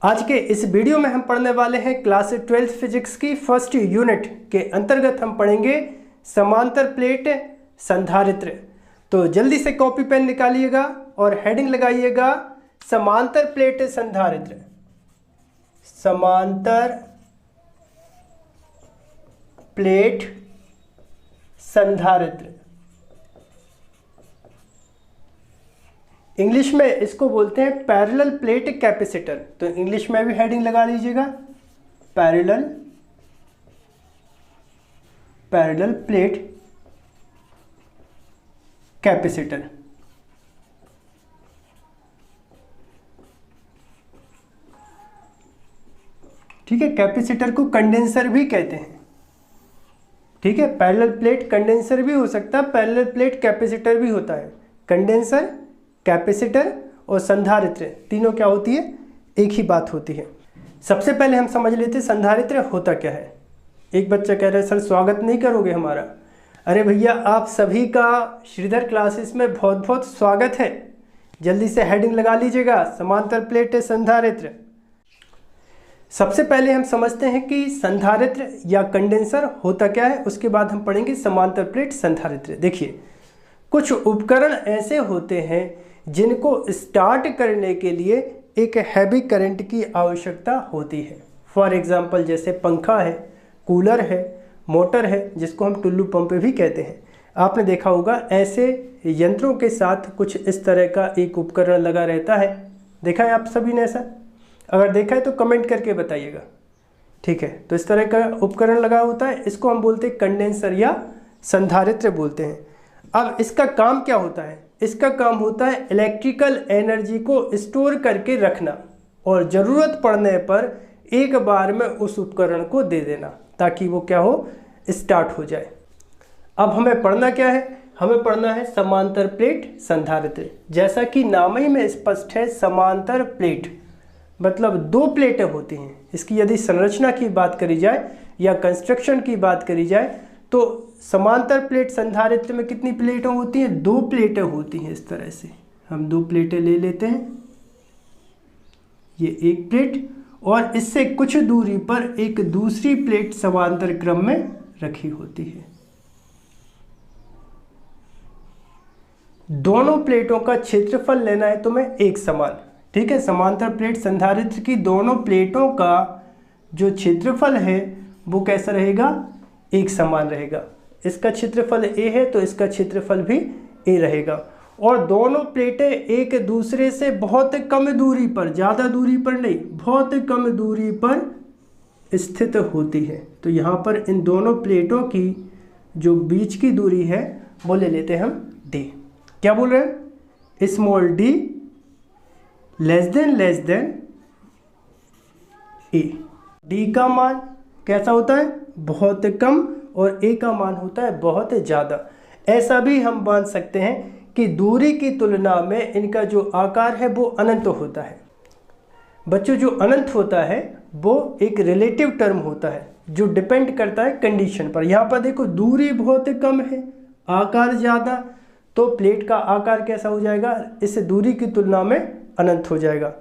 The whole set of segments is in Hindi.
आज के इस वीडियो में हम पढ़ने वाले हैं क्लास 12th फिजिक्स की फर्स्ट यूनिट के अंतर्गत हम पढ़ेंगे समांतर प्लेट संधारित्र। तो जल्दी से कॉपी पेन निकालिएगा और हेडिंग लगाइएगा समांतर प्लेट संधारित्र। समांतर प्लेट संधारित्र, इंग्लिश में इसको बोलते हैं पैरेलल प्लेट कैपेसिटर। तो इंग्लिश में भी हेडिंग लगा लीजिएगा पैरेलल प्लेट कैपेसिटर। ठीक है, कैपेसिटर को कंडेंसर भी कहते हैं। ठीक है, पैरेलल प्लेट कंडेंसर भी हो सकता है, पैरेलल प्लेट कैपेसिटर भी होता है। कंडेंसर, कैपेसिटर और संधारित्र तीनों क्या होती है? एक ही बात होती है। सबसे पहले हम समझ लेते हैं संधारित्र होता क्या है। एक बच्चा कह रहा है सर स्वागत नहीं करोगे हमारा। अरे भैया, आप सभी का श्रीधर क्लासेस में बहुत बहुत स्वागत है। जल्दी से हेडिंग लगा लीजिएगा समांतर प्लेट संधारित्र। सबसे पहले हम समझते हैं कि संधारित्र या कंडेंसर होता क्या है, उसके बाद हम पढ़ेंगे समांतर प्लेट संधारित्र। देखिए, कुछ उपकरण ऐसे होते हैं जिनको स्टार्ट करने के लिए एक हैवी करंट की आवश्यकता होती है। फॉर एग्जांपल जैसे पंखा है, कूलर है, मोटर है, जिसको हम टुल्लू पंप भी कहते हैं। आपने देखा होगा ऐसे यंत्रों के साथ कुछ इस तरह का एक उपकरण लगा रहता है। देखा है आप सभी ने ऐसा? अगर देखा है तो कमेंट करके बताइएगा। ठीक है, तो इस तरह का उपकरण लगा होता है, इसको हम बोलते हैं कंडेंसर या संधारित्र बोलते हैं। अब इसका काम क्या होता है? इसका काम होता है इलेक्ट्रिकल एनर्जी को स्टोर करके रखना और ज़रूरत पड़ने पर एक बार में उस उपकरण को दे देना ताकि वो क्या हो, स्टार्ट हो जाए। अब हमें पढ़ना क्या है? हमें पढ़ना है समांतर प्लेट संधारित्र। जैसा कि नाम ही में स्पष्ट है, समांतर प्लेट मतलब दो प्लेटें होती हैं। इसकी यदि संरचना की बात करी जाए या कंस्ट्रक्शन की बात करी जाए तो समांतर प्लेट संधारित्र में कितनी प्लेटें होती हैं? दो प्लेटें होती हैं। इस तरह से हम दो प्लेटें ले लेते हैं, ये एक प्लेट और इससे कुछ दूरी पर एक दूसरी प्लेट समांतर क्रम में रखी होती है। दोनों प्लेटों का क्षेत्रफल लेना है तुम्हें एक समान। ठीक है, समांतर प्लेट संधारित्र की दोनों प्लेटों का जो क्षेत्रफल है वो कैसा रहेगा? एक समान रहेगा। इसका क्षेत्रफल a है तो इसका क्षेत्रफल भी a रहेगा और दोनों प्लेटें एक दूसरे से बहुत कम दूरी पर, ज़्यादा दूरी पर नहीं, बहुत कम दूरी पर स्थित होती है। तो यहाँ पर इन दोनों प्लेटों की जो बीच की दूरी है वो ले लेते हैं हम d। क्या बोल रहे हैं? Small d less than a। d का मान कैसा होता है? बहुत कम और a का मान होता है बहुत ज़्यादा। ऐसा भी हम मान सकते हैं कि दूरी की तुलना में इनका जो आकार है वो अनंत होता है। बच्चों, जो अनंत होता है वो एक रिलेटिव टर्म होता है जो डिपेंड करता है कंडीशन पर। यहाँ पर देखो, दूरी बहुत कम है, आकार ज़्यादा, तो प्लेट का आकार कैसा हो जाएगा? इस दूरी की तुलना में अनंत हो जाएगा।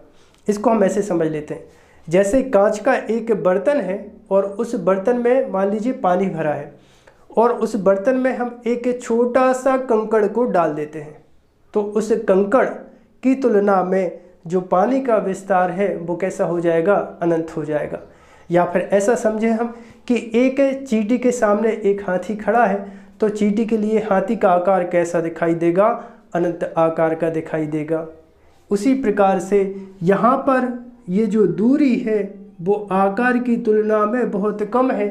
इसको हम ऐसे समझ लेते हैं, जैसे कांच का एक बर्तन है और उस बर्तन में मान लीजिए पानी भरा है और उस बर्तन में हम एक छोटा सा कंकड़ को डाल देते हैं, तो उस कंकड़ की तुलना में जो पानी का विस्तार है वो कैसा हो जाएगा? अनंत हो जाएगा। या फिर ऐसा समझें हम कि एक चींटी के सामने एक हाथी खड़ा है, तो चींटी के लिए हाथी का आकार कैसा दिखाई देगा? अनंत आकार का दिखाई देगा। उसी प्रकार से यहाँ पर ये जो दूरी है वो आकार की तुलना में बहुत कम है,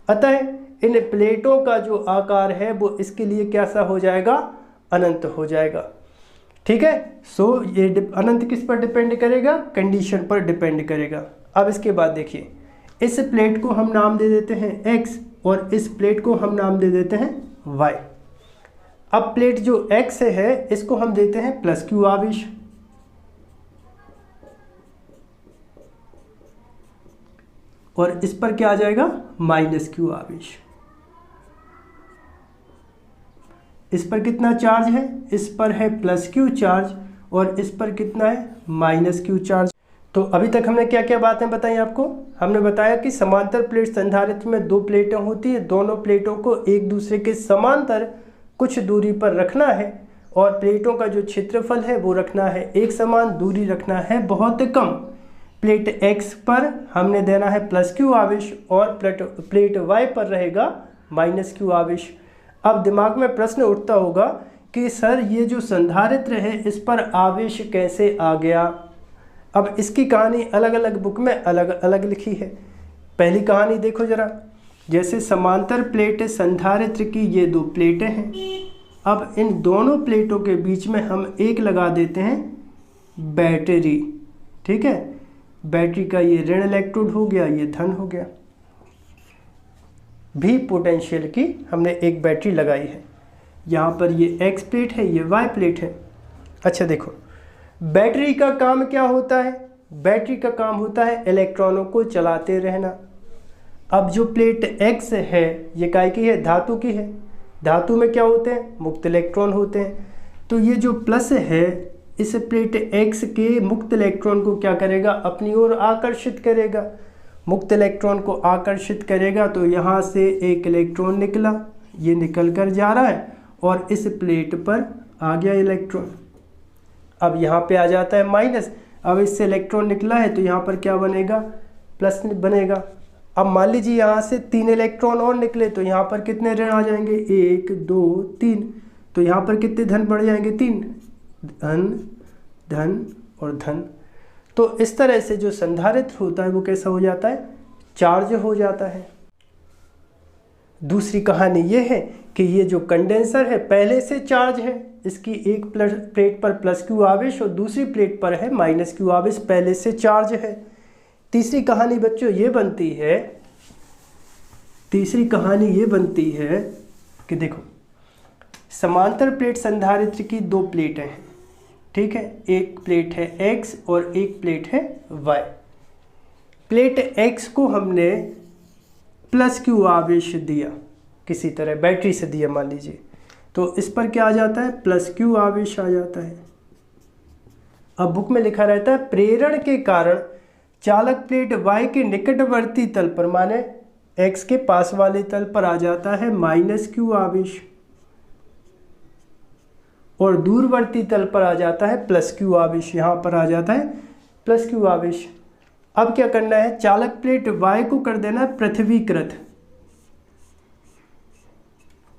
अतः इन प्लेटों का जो आकार है वो इसके लिए कैसा हो जाएगा? अनंत हो जाएगा। ठीक है, सो ये अनंत किस पर डिपेंड करेगा? कंडीशन पर डिपेंड करेगा। अब इसके बाद देखिए, इस प्लेट को हम नाम दे देते हैं x और इस प्लेट को हम नाम दे देते हैं y। अब प्लेट जो x है इसको हम देते हैं प्लस q आवेश और इस पर क्या आ जाएगा? माइनस q आवेश। इस पर कितना चार्ज है? इस पर है प्लस q चार्ज और इस पर कितना है? Minus q charge. तो अभी तक हमने क्या क्या बातें बताई आपको? हमने बताया कि समांतर प्लेट संधारित्र में दो प्लेटें होती है, दोनों प्लेटों को एक दूसरे के समांतर कुछ दूरी पर रखना है और प्लेटों का जो क्षेत्रफल है वो रखना है एक समान, दूरी रखना है बहुत कम। प्लेट x पर हमने देना है +q आवेश और प्लेट y पर रहेगा -q आवेश। अब दिमाग में प्रश्न उठता होगा कि सर ये जो संधारित्र है इस पर आवेश कैसे आ गया? अब इसकी कहानी अलग अलग बुक में अलग अलग लिखी है। पहली कहानी देखो जरा, जैसे समांतर प्लेट संधारित्र की ये दो प्लेटें हैं। अब इन दोनों प्लेटों के बीच में हम एक लगा देते हैं बैटरी, ठीक है। बैटरी का ये ऋण इलेक्ट्रोड हो गया, ये धन हो गया। भी पोटेंशियल की हमने एक बैटरी लगाई है। यहाँ पर ये x प्लेट है, ये y प्लेट है। अच्छा देखो, बैटरी का काम क्या होता है? बैटरी का काम होता है इलेक्ट्रॉनों को चलाते रहना। अब जो प्लेट x है ये काय की है? धातु की है। धातु में क्या होते हैं? मुक्त इलेक्ट्रॉन होते हैं। तो ये जो प्लस है इस प्लेट x के मुक्त इलेक्ट्रॉन को क्या करेगा? अपनी ओर आकर्षित करेगा। मुक्त इलेक्ट्रॉन को आकर्षित करेगा तो यहाँ से एक इलेक्ट्रॉन निकला, ये निकल कर जा रहा है और इस प्लेट पर आ गया इलेक्ट्रॉन। अब यहाँ पे आ जाता है माइनस। अब इससे इलेक्ट्रॉन निकला है तो यहाँ पर क्या बनेगा? प्लस बनेगा। अब मान लीजिए यहाँ से 3 इलेक्ट्रॉन और निकले तो यहाँ पर कितने ऋण आ जाएंगे? 1 2 3। तो यहाँ पर कितने धन बढ़ जाएंगे? 3। धन धन और धन। तो इस तरह से जो संधारित्र होता है वो कैसा हो जाता है? चार्ज हो जाता है। दूसरी कहानी ये है कि ये जो कंडेंसर है पहले से चार्ज है, इसकी एक प्लेट पर +q आवेश और दूसरी प्लेट पर है -q आवेश, पहले से चार्ज है। तीसरी कहानी बच्चों ये बनती है, कि देखो समांतर प्लेट संधारित्र की दो प्लेटें हैं, ठीक है। एक प्लेट है x और एक प्लेट है y। प्लेट x को हमने +q आवेश दिया, किसी तरह बैटरी से दिया मान लीजिए, तो इस पर क्या आ जाता है? +q आवेश आ जाता है। अब बुक में लिखा रहता है प्रेरण के कारण चालक प्लेट y के निकटवर्ती तल पर, माने x के पास वाले तल पर आ जाता है -q आवेश और दूरवर्ती तल पर आ जाता है +q आवेश। यहाँ पर आ जाता है +q आवेश। अब क्या करना है? चालक प्लेट y को कर देना है पृथ्वीकृत।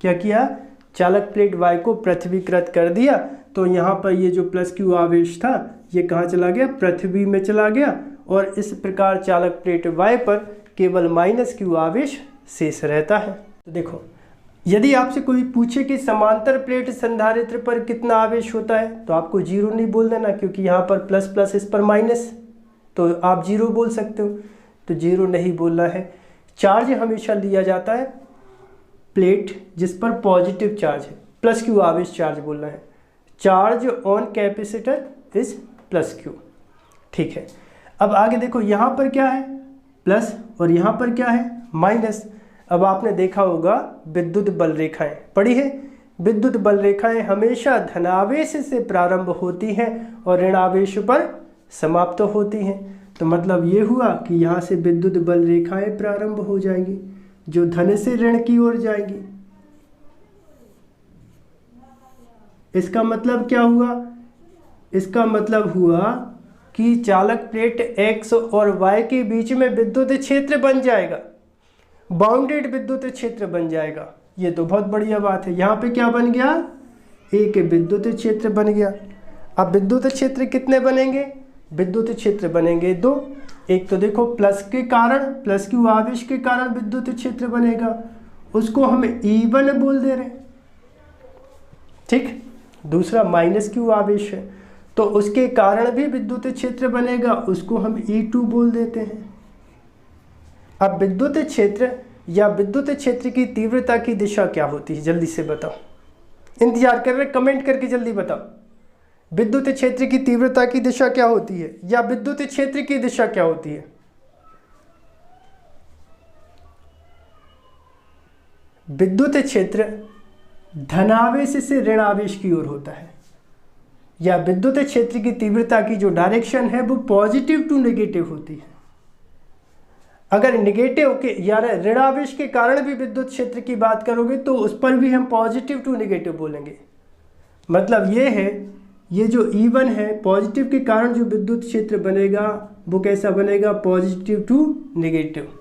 क्या किया? चालक प्लेट y को पृथ्वीकृत कर दिया तो यहाँ पर ये जो +q आवेश था ये कहाँ चला गया? पृथ्वी में चला गया और इस प्रकार चालक प्लेट y पर केवल -q आवेश शेष रहता है। तो देखो, यदि आपसे कोई पूछे कि समांतर प्लेट संधारित्र पर कितना आवेश होता है तो आपको 0 नहीं बोल देना, क्योंकि यहाँ पर प्लस प्लस इस पर माइनस, तो आप 0 बोल सकते हो, तो 0 नहीं बोलना है। चार्ज हमेशा लिया जाता है प्लेट जिस पर पॉजिटिव चार्ज है, +q आवेश चार्ज बोलना है। Charge on capacitor is +q, ठीक है। अब आगे देखो, यहाँ पर क्या है? प्लस और यहाँ पर क्या है? माइनस। अब आपने देखा होगा विद्युत बल रेखाएं पढ़ी है। विद्युत बल रेखाएं हमेशा धनावेश से प्रारंभ होती हैं और ऋणावेश पर समाप्त होती हैं। तो मतलब ये हुआ कि यहाँ से विद्युत बल रेखाएं प्रारंभ हो जाएंगी जो धन से ऋण की ओर जाएंगी। इसका मतलब क्या हुआ? इसका मतलब हुआ कि चालक प्लेट x और y के बीच में विद्युत क्षेत्र बन जाएगा, बाउंडेड विद्युत क्षेत्र बन जाएगा। ये तो बहुत बढ़िया बात है। यहाँ पे क्या बन गया? एक विद्युत क्षेत्र बन गया। अब विद्युत क्षेत्र कितने बनेंगे? विद्युत क्षेत्र बनेंगे 2। एक तो देखो प्लस के कारण, +q आवेश के कारण विद्युत क्षेत्र बनेगा, उसको हम E1 बोल दे रहे हैं, ठीक। दूसरा -q आवेश है तो उसके कारण भी विद्युत क्षेत्र बनेगा, उसको हम E2 बोल देते हैं। अब विद्युत क्षेत्र या विद्युत क्षेत्र की तीव्रता की दिशा क्या होती है? जल्दी से बताओ, इंतजार कर रहे, कमेंट करके जल्दी बताओ। विद्युत क्षेत्र की तीव्रता की दिशा क्या होती है या विद्युत क्षेत्र की दिशा क्या होती है? विद्युत क्षेत्र धनावेश से ऋणावेश की ओर होता है। या विद्युत क्षेत्र की तीव्रता की जो डायरेक्शन है वो पॉजिटिव टू नेगेटिव होती है। अगर नेगेटिव के या ऋणावेश के कारण भी विद्युत क्षेत्र की बात करोगे तो उस पर भी हम पॉजिटिव टू नेगेटिव बोलेंगे। मतलब ये है, ये जो E1 है पॉजिटिव के कारण जो विद्युत क्षेत्र बनेगा वो कैसा बनेगा, पॉजिटिव टू नेगेटिव।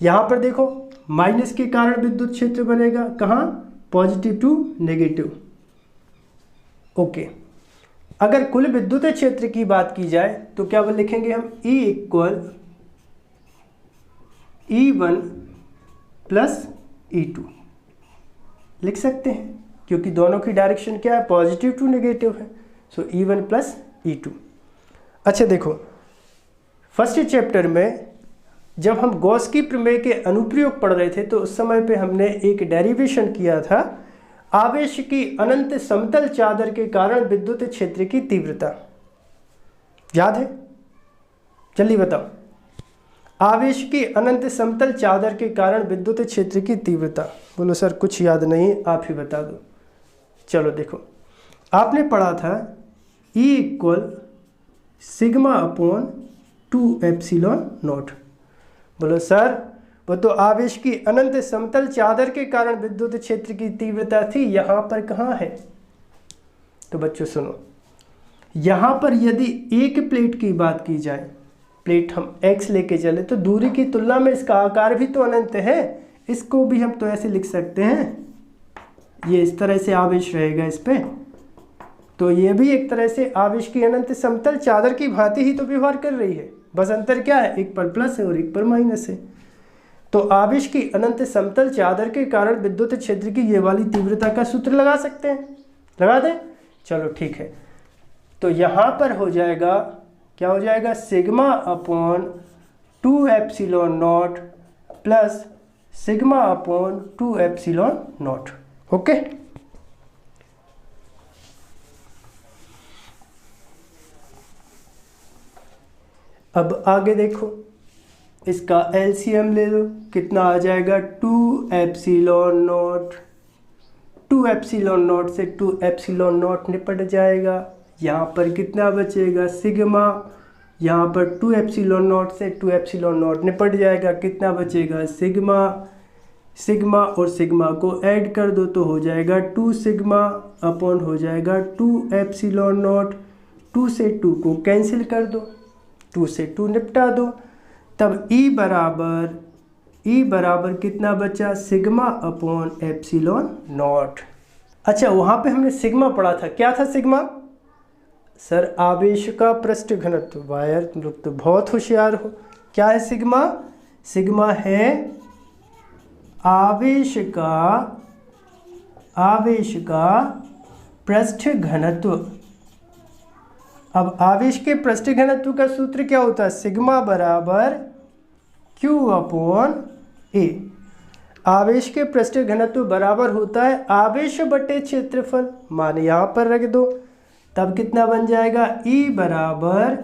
यहाँ पर देखो माइनस के कारण विद्युत क्षेत्र बनेगा कहाँ, पॉजिटिव टू नेगेटिव। ओके, अगर कुल विद्युत क्षेत्र की बात की जाए तो क्या लिखेंगे हम, E equal E1 plus E2 लिख सकते हैं, क्योंकि दोनों की डायरेक्शन क्या है, पॉजिटिव टू नेगेटिव है। सो E1 प्लस E2। अच्छा देखो, फर्स्ट चैप्टर में जब हम गॉस की प्रमेय के अनुप्रयोग पढ़ रहे थे तो उस समय पे हमने एक डेरिवेशन किया था, आवेश की अनंत समतल चादर के कारण विद्युत क्षेत्र की तीव्रता। याद है? जल्दी बताओ। आवेश की अनंत समतल चादर के कारण विद्युत क्षेत्र की तीव्रता। बोलो सर कुछ याद नहीं, आप ही बता दो। चलो देखो, आपने पढ़ा था E equal sigma upon 2 epsilon not. बोलो सर वो तो आवेश की अनंत समतल चादर के कारण विद्युत क्षेत्र की तीव्रता थी, यहाँ पर कहाँ है? तो बच्चों सुनो, यहाँ पर यदि एक प्लेट की बात की जाए, प्लेट हम x लेके चले तो दूरी की तुलना में इसका आकार भी तो अनंत है। इसको भी हम तो ऐसे लिख सकते हैं, ये इस तरह से आवेश रहेगा इस पे, तो ये भी एक तरह से आवेश की अनंत समतल चादर की भांति ही तो व्यवहार कर रही है, बस अंतर क्या है, एक पर प्लस है और एक पर माइनस है। तो आवेश की अनंत समतल चादर के कारण विद्युत क्षेत्र की ये वाली तीव्रता का सूत्र लगा सकते हैं, लगा दें? चलो ठीक है, तो यहाँ पर हो जाएगा, क्या हो जाएगा, sigma upon 2 epsilon not plus sigma upon 2 epsilon not. Okay, अब आगे देखो, इसका एलसीएम ले लो, कितना आ जाएगा, 2 एप्सिलॉन नॉट। 2 एप्सिलॉन नॉट से 2 एप्सिलॉन नॉट निपट जाएगा, यहाँ पर कितना बचेगा, सिग्मा। यहाँ पर 2 एप्सिलॉन नॉट से 2 एप्सिलॉन नॉट निपट जाएगा, कितना बचेगा, सिग्मा। सिग्मा और सिग्मा को ऐड कर दो तो हो जाएगा 2 सिग्मा अपॉन हो जाएगा 2 एप्सिलॉन नॉट। 2 से 2 को कैंसिल कर दो, 2 से 2 निपटा दो, तब E बराबर कितना बचा, सिग्मा अपॉन एप्सिलॉन नॉट। अच्छा, वहाँ पे हमने सिग्मा पढ़ा था, क्या था सिग्मा? सर आवेश का पृष्ठ घनत्व। वायर लोग तो बहुत होशियार हो। क्या है सिग्मा? सिग्मा है आवेश का पृष्ठ घनत्व। अब आवेश के पृष्ठ घनत्व का सूत्र क्या होता है, सिग्मा बराबर Q अपॉन A। आवेश के पृष्ठ घनत्व बराबर होता है आवेश बटे क्षेत्रफल, मान यहाँ पर रख दो, तब कितना बन जाएगा, E बराबर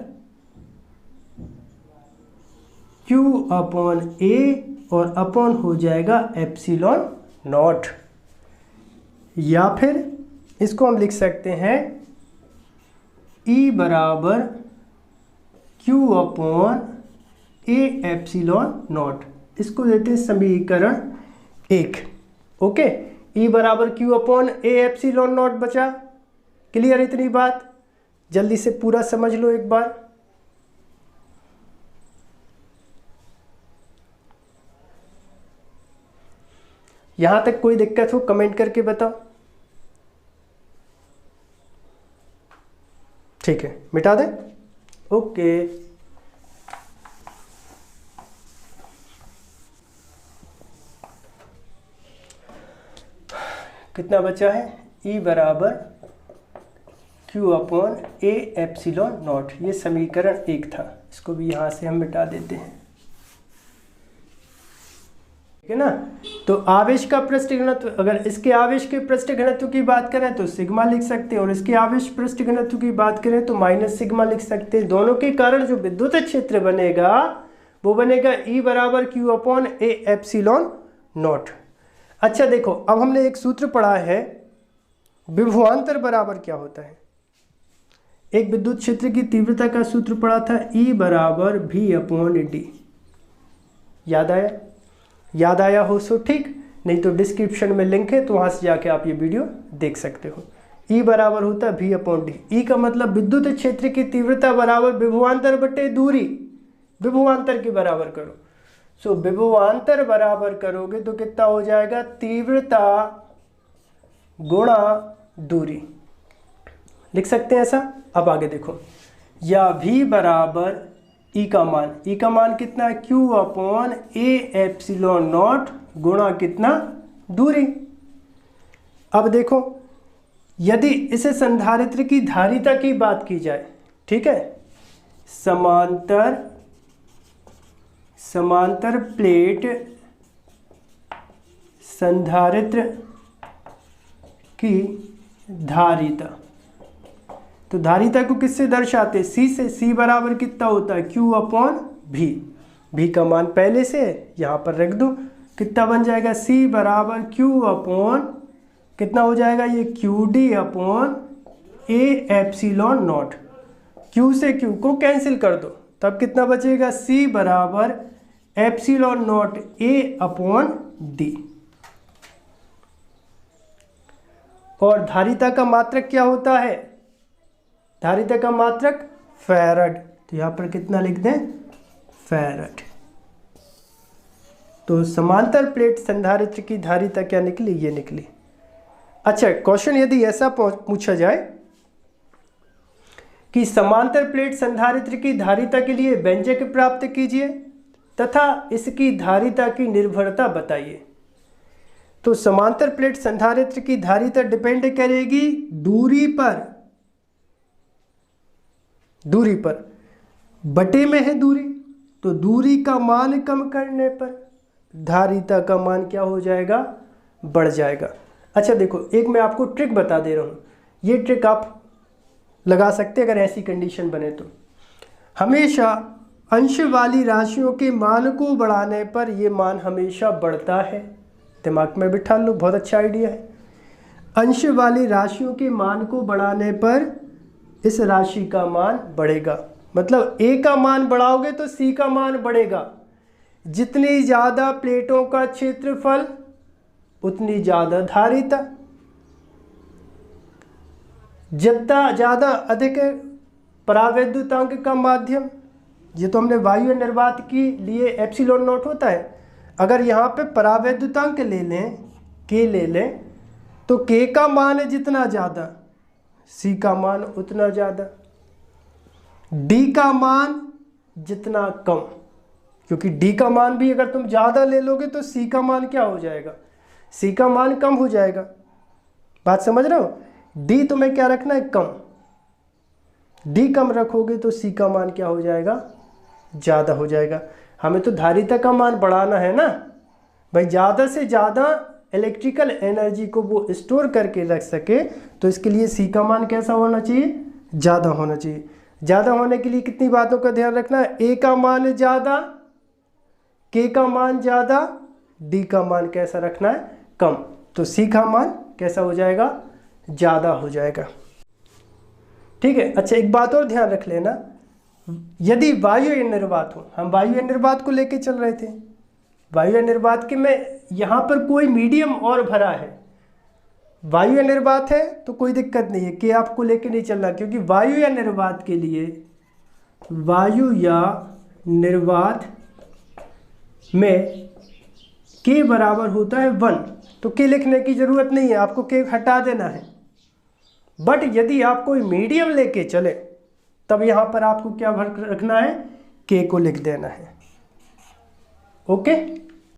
Q अपॉन A और अपॉन हो जाएगा एप्सिलॉन नॉट। या फिर इसको हम लिख सकते हैं E बराबर Q upon A epsilon not. इसको देते हैं समीकरण 1। ओके, E बराबर Q upon A epsilon not बचा। क्लियर इतनी बात? जल्दी से पूरा समझ लो एक बार। यहां तक कोई दिक्कत हो कमेंट करके बताओ। ठीक है, मिटा दें? ओके, कितना बचा है, E बराबर Q upon A epsilon not. ये समीकरण 1 था, इसको भी यहाँ से हम मिटा देते हैं, ठीक है ना। तो आवेश का पृष्ठ घनत्व, अगर इसके आवेश के पृष्ठ घनत्व की बात करें तो सिग्मा लिख सकते हैं, और इसके आवेश पृष्ठ घनत्व की बात करें तो माइनस सिग्मा लिख सकते हैं। दोनों के कारण जो विद्युत क्षेत्र बनेगा वो बनेगा E बराबर Q upon A epsilon not. अच्छा देखो, अब हमने एक सूत्र पढ़ा है, विभवांतर बराबर क्या होता है। एक विद्युत क्षेत्र की तीव्रता का सूत्र पढ़ा था, E बराबर V/d। याद आया? याद आया हो सो ठीक, नहीं तो डिस्क्रिप्शन में लिंक है, तो वहाँ से जाके आप ये वीडियो देख सकते हो। E बराबर होता है V/d। E का मतलब विद्युत क्षेत्र की तीव्रता बराबर विभवांतर बटे दूरी, विभवांतर के बराबर करो। सो विभवांतर बराबर करोगे तो कितना हो जाएगा, तीव्रता गुणा दूरी, लिख सकते हैं ऐसा। अब आगे देखो, या V बराबर E का मान, E का मान कितना है, Q/A/ε0 गुणा कितना, दूरी। अब देखो, यदि इसे संधारित्र की धारिता की बात की जाए, ठीक है, समांतर प्लेट संधारित्र की धारिता, तो धारिता को किससे दर्शाते, C से। C बराबर कितना होता है, Q/V। V का मान पहले से यहाँ पर रख दो, कितना बन जाएगा, C बराबर Q/ कितना हो जाएगा ये, QD/A/ε0। Q से Q को कैंसिल कर दो, तब कितना बचेगा, C बराबर ε0A/d। और धारिता का मात्रक क्या होता है, धारिता का मात्रक फैरड, तो यहाँ पर कितना लिख दें, फैरड। तो समांतर प्लेट संधारित्र की धारिता क्या निकली, ये निकली। अच्छा, क्वेश्चन यदि ऐसा पूछा जाए कि समांतर प्लेट संधारित्र की धारिता के लिए व्यंजक प्राप्त कीजिए तथा इसकी धारिता की निर्भरता बताइए, तो समांतर प्लेट संधारित्र की धारिता डिपेंड करेगी दूरी पर, दूरी पर, बटे में है दूरी, तो दूरी का मान कम करने पर धारिता का मान क्या हो जाएगा, बढ़ जाएगा। अच्छा देखो, एक मैं आपको ट्रिक बता दे रहा हूँ, ये ट्रिक आप लगा सकते हैं अगर ऐसी कंडीशन बने तो। हमेशा अंश वाली राशियों के मान को बढ़ाने पर ये मान हमेशा बढ़ता है, दिमाग में बिठा लो, बहुत अच्छा आइडिया है। अंश वाली राशियों के मान को बढ़ाने पर इस राशि का मान बढ़ेगा, मतलब A का मान बढ़ाओगे तो C का मान बढ़ेगा। जितनी ज़्यादा प्लेटों का क्षेत्रफल उतनी ज़्यादा धारिता, जितना ज़्यादा अधिक परावैद्युतांक का माध्यम, ये तो हमने वायु निर्वात के लिए ε0 होता है। अगर यहाँ पे परावैद्युतांक ले लें, K ले लें, तो K का मान जितना ज़्यादा C का मान उतना ज़्यादा, D का मान जितना कम, क्योंकि D का मान भी अगर तुम ज़्यादा ले लोगे तो C का मान क्या हो जाएगा, C का मान कम हो जाएगा। बात समझ रहे हो, D तुम्हें क्या रखना है, कम, D कम रखोगे तो C का मान क्या हो जाएगा, ज़्यादा हो जाएगा। हमें तो धारिता का मान बढ़ाना है ना भाई, ज़्यादा से ज़्यादा इलेक्ट्रिकल एनर्जी को वो स्टोर करके रख सके, तो इसके लिए C का मान कैसा होना चाहिए, ज़्यादा होना चाहिए। ज़्यादा होने के लिए कितनी बातों का ध्यान रखना है, A का मान ज़्यादा, K का मान ज़्यादा, D का मान कैसा रखना है, कम, तो C का मान कैसा हो जाएगा, ज़्यादा हो जाएगा। ठीक है। अच्छा, एक बात और ध्यान रख लेना, यदि वायु निर्वात हो, हम वायु निर्वात को लेके चल रहे थे, वायु निर्वात के में यहाँ पर कोई मीडियम और भरा है, वायु निर्वात है तो कोई दिक्कत नहीं है, कि आपको लेके नहीं चलना, क्योंकि वायु या निर्वात के लिए, वायु या निर्वात में K बराबर होता है 1, तो K लिखने की ज़रूरत नहीं है, आपको K हटा देना है। बट यदि आप कोई मीडियम लेके चले तब यहाँ पर आपको क्या रखना है, K को लिख देना है। ओके।